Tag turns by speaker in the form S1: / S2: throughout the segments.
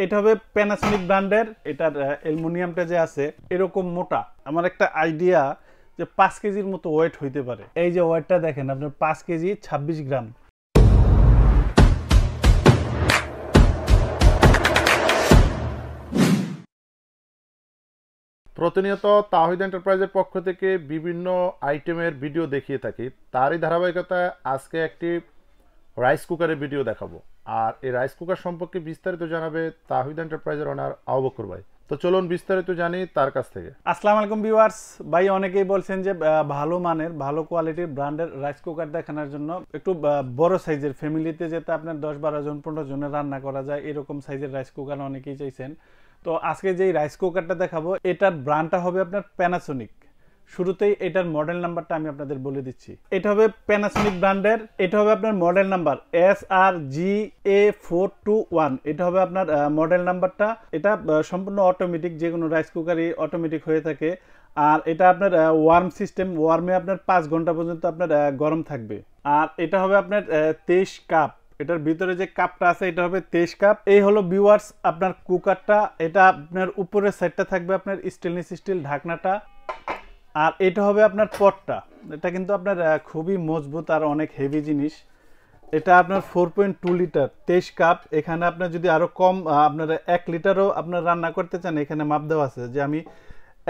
S1: এটা হবে প্যানাসোনিক ব্র্যান্ডের। এটার অ্যালুমিনিয়ামটা যে আছে এরকম মোটা। আমার একটা আইডিয়া যে 5 কেজির মতো ওয়েট হইতে পারে। এই যে ওয়েটটা দেখেন আপনার 5 কেজি 26 গ্রাম।
S2: প্রতিনিয়ত তাওহিদ এন্টারপ্রাইজের পক্ষ থেকে বিভিন্ন আইটেমের ভিডিও দেখিয়ে থাকি। তারই ধারাবাহিকতায় আজকে একটি রাইস কুকারের ভিডিও দেখাবো। আর এই রাইস কুকার সম্পর্কে বিস্তারিত জানাবে তাওহিদ এন্টারপ্রাইজের ওনার আবু বকর ভাই। তো চলুন বিস্তারিত জানি তার কাছ থেকে।
S1: আসসালামু আলাইকুম ভিউয়ার্স। ভাই অনেকেই বলছেন যে ভালো মানের ভালো কোয়ালিটির ব্র্যান্ডের রাইস কুকার দেখানোর জন্য একটু বড় সাইজের ফ্যামিলিতে যেতে আপনার 10-12 জন 15 জনের রান্না করা যায় এরকম সাইজের রাইস কুকার অনেকেই চাইছেন। তো আজকে যেই রাইস কুকারটা দেখাবো এটার ব্র্যান্ডটা হবে আপনার প্যানাসোনিক। শুরুতেই এটার মডেল নাম্বারটা আমি আপনাদের বলে দিচ্ছি। এটা হবে প্যানাসোনিক ব্র্যান্ডের। এটা হবে আপনার মডেল নাম্বার SRGA421। এটা হবে আপনার মডেল নাম্বারটা। এটা সম্পূর্ণ অটোমেটিক, যে কোনো রাইস কুকারই অটোমেটিক হয়ে থাকে। আর এটা আপনার ওয়ার্ম সিস্টেম, ওয়ার্মে আপনার 5 ঘন্টা পর্যন্ত আপনার গরম থাকবে। আর এটা হবে আপনার 23 কাপ। এটার ভিতরে যে কাপটা আছে এটা হবে 23 কাপ। এই হলো ভিউয়ার্স আপনার কুকারটা। এটা আপনার উপরের সাইডটা থাকবে আপনার স্টেনলেস স্টিল ঢাকনাটা। আর এটা হবে আপনার পটটা। এটা কিন্তু আপনার খুবই মজবুত আর অনেক হেভি জিনিস। এটা আপনার 4.2 লিটার 23 কাপ। এখানে আপনার যদি আরো কম আপনার 1 লিটারও আপনার রান্না করতে চান এখানে মাপ দেওয়া আছে যে আমি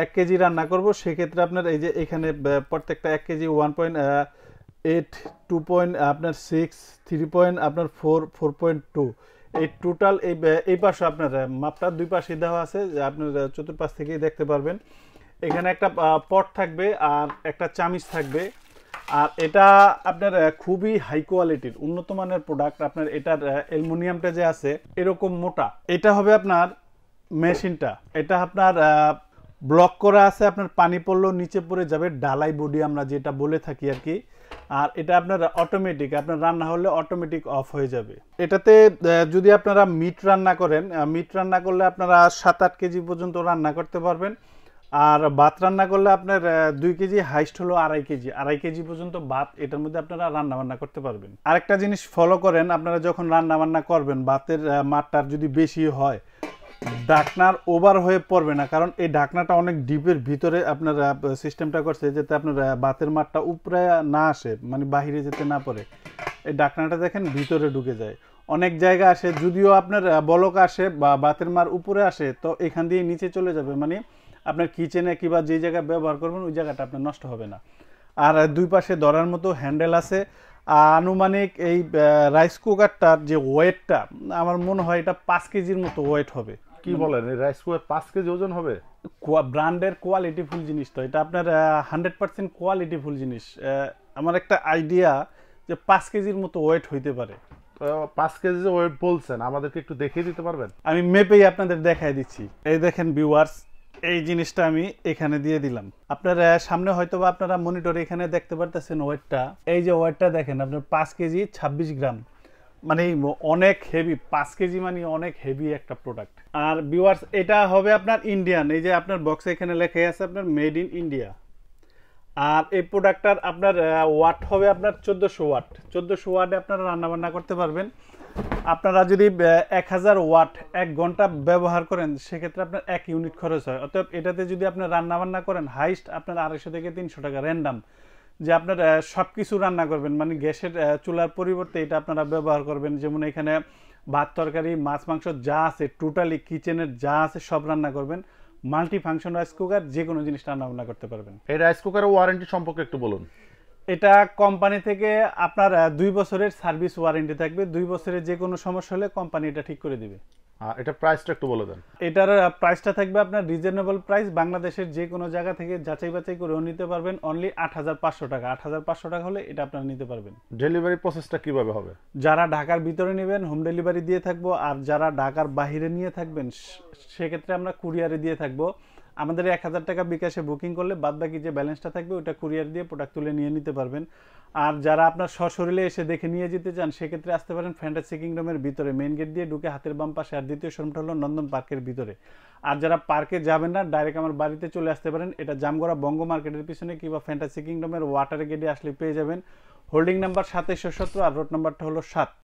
S1: 1 কেজি রান্না করব, সেক্ষেত্রে আপনার এই যে এখানে প্রত্যেকটা 1 কেজি 1.8 2.6 3. আপনার 4.2 এই টোটাল এই পাশে আপনার মাপটা দুই পাশে দেওয়া আছে, যে আপনার চতুর্পাশ থেকেই দেখতে পারবেন। এখানে একটা পট থাকবে আর একটা চামিচ থাকবে। আর এটা আপনার খুবই হাই কোয়ালিটির উন্নত মানের প্রোডাক্ট। আপনার এটার অ্যালুমিনিয়ামটা যে আছে এরকম মোটা। এটা হবে আপনার মেশিনটা। এটা আপনার ব্লক করা আছে, আপনার পানি পড়লেও নিচে পড়ে যাবে, ডালাই বডি আমরা যেটা বলে থাকি আর কি। আর এটা আপনার অটোমেটিক, আপনার রান্না হলে অটোমেটিক অফ হয়ে যাবে। এটাতে যদি আপনারা মিট রান্না করেন, মিট রান্না করলে আপনারা 7-8 কেজি পর্যন্ত রান্না করতে পারবেন। আর ভাত রান্না করলে আপনার 2 কেজি, হাইস্ট হলো 2.5 কেজি পর্যন্ত ভাত এটার মধ্যে আপনারা রান্না বান্না করতে পারবেন। আরেকটা জিনিস ফলো করেন, আপনারা যখন রান্না বান্না করবেন ভাতের মাত্রার যদি বেশি হয় ঢাকনার ওভার হয়ে পড়বে না, কারণ এই ঢাকনাটা অনেক ডিপের ভিতরে আপনার সিস্টেমটা করছে যাতে আপনার ভাতের মাত্রা উপরে না আসে, মানে বাহিরে যেতে না পড়ে। এই ঢাকনাটা দেখেন ভিতরে ঢুকে যায়। অনেক জায়গা আসে, যদিও আপনার বলক আসে বা ভাতের মার উপরে আসে তো এখান দিয়ে নিচে চলে যাবে, মানে আপনার কিচেনে কিংবা যে জায়গায় ব্যবহার করবেন ওই জায়গাটা আপনার নষ্ট হবে না। আর দুই পাশে ধরার মতো হ্যান্ডেল আছে। আনুমানিক এই রাইস কুকারটার যে ওয়েটটা আমার মনে হয় এটা 5 কেজির মতো ওয়েট হবে।
S2: কি বলেন, এই রাইস কুকার 5 কেজি ওজন হবে?
S1: ব্র্যান্ডের কোয়ালিটিফুল জিনিস তো এটা আপনার 100% কোয়ালিটিফুল জিনিস। আমার একটা আইডিয়া যে 5 কেজির মতো ওয়েট হইতে পারে।
S2: 5 কেজি যে ওয়েট বলছেন, আমাদেরকে একটু দেখিয়ে দিতে পারবেন?
S1: আমি মেপেই আপনাদের দেখাই দিচ্ছি। এই দেখেন ভিউয়ার্স, এই জিনিসটা আমি এখানে দিয়ে দিলাম। আপনার সামনে হয়তো বা আপনারা মনিটরে এখানে দেখতে পারতেছেন ওয়েটটা। এই যে ওয়েটটা দেখেন আপনার 5 কেজি 26 গ্রাম, মানে অনেক হেভি। 5 কেজি মানে অনেক হেভি একটা প্রোডাক্ট। আর ভিউয়ার্স এটা হবে আপনার ইন্ডিয়ান। এই যে আপনার বক্সে এখানে লেখা আছে আপনার মেড ইন ইন্ডিয়া। আর এই প্রোডাক্টটার আপনার ওয়াট হবে আপনার 1400 ওয়াট। 1400 ওয়াটে আপনারা রান্না বান্না করতে পারবেন। আপনারা যদি 1000 ওয়াট 1 ঘন্টা ব্যবহার করেন সেক্ষেত্রে আপনার 1 ইউনিট খরচ হয়। অতএব এটাতে যদি আপনার রান্না বান্না করেন হাইস্ট আপনার 250 থেকে 300 টাকা র্যান্ডাম, যে আপনার সব কিছু রান্না করবেন, মানে গ্যাসের চুলার পরিবর্তে এটা আপনারা ব্যবহার করবেন। যেমন এখানে ভাত তরকারি মাছ মাংস যা আছে টোটালি কিচেনের যা আছে সব রান্না করবেন। মাল্টি ফাংশন রাইস কুকার, যে কোনো জিনিস রান্না বান্না করতে পারবেন।
S2: এই রাইস কুকারের ওয়ারেন্টি সম্পর্কে একটু বলুন।
S1: এটা কোম্পানি থেকে আপনার 2 বছরের সার্ভিস ওয়ারেন্টি থাকবে। 2 বছরের যে কোনো সমস্যা হলে কোম্পানি এটা ঠিক করে দিবে।
S2: এটা প্রাইসটা একটু বলে দেন।
S1: এটার প্রাইসটা থাকবে আপনার রিজনেবল প্রাইস, বাংলাদেশের যে কোনো জায়গা থেকে যাচাই বাছাই করেও নিতে পারবেন। অনলি 8500 টাকা। 8500 টাকা হলে এটা আপনারা নিতে পারবেন।
S2: ডেলিভারি প্রসেসটা কিভাবে হবে?
S1: যারা ঢাকার ভিতরে নেবেন হোম ডেলিভারি দিয়ে থাকবো, আর যারা ঢাকার বাইরে নিয়ে থাকবেন সেক্ষেত্রে আমরা কুরিয়ারে দিয়ে থাকবো। আমাদের 1000 টাকা বিকাশে বুকিং করলে বাদবাকি যে ব্যালেন্সটা থাকবে ওটা কুরিয়ার দিয়ে প্রোডাক্ট তুলে নিয়ে নিতে পারবেন। আর যারা আপনার সশরীরে এসে দেখে নিয়ে যেতে চান সেক্ষেত্রে আসতে পারেন ফ্যান্টাসি কিংডমের ভিতরে, মেইন গেট দিয়ে ঢুকে হাতের বাম পাশে। আর দ্বিতীয় শোরুমটা হলো নন্দন পার্কের ভিতরে। আর যারা পার্কে যাবেন না ডাইরেক্ট আমার বাড়িতে চলে আসতে পারেন। এটা জামগড়া বঙ্গ মার্কেটের পিছনে কিংবা ফ্যান্টাসি কিংডমের ওয়াটার গেটে আসলে পেয়ে যাবেন। হোল্ডিং নাম্বার 2717 আর রোড নাম্বারটা হলো 7।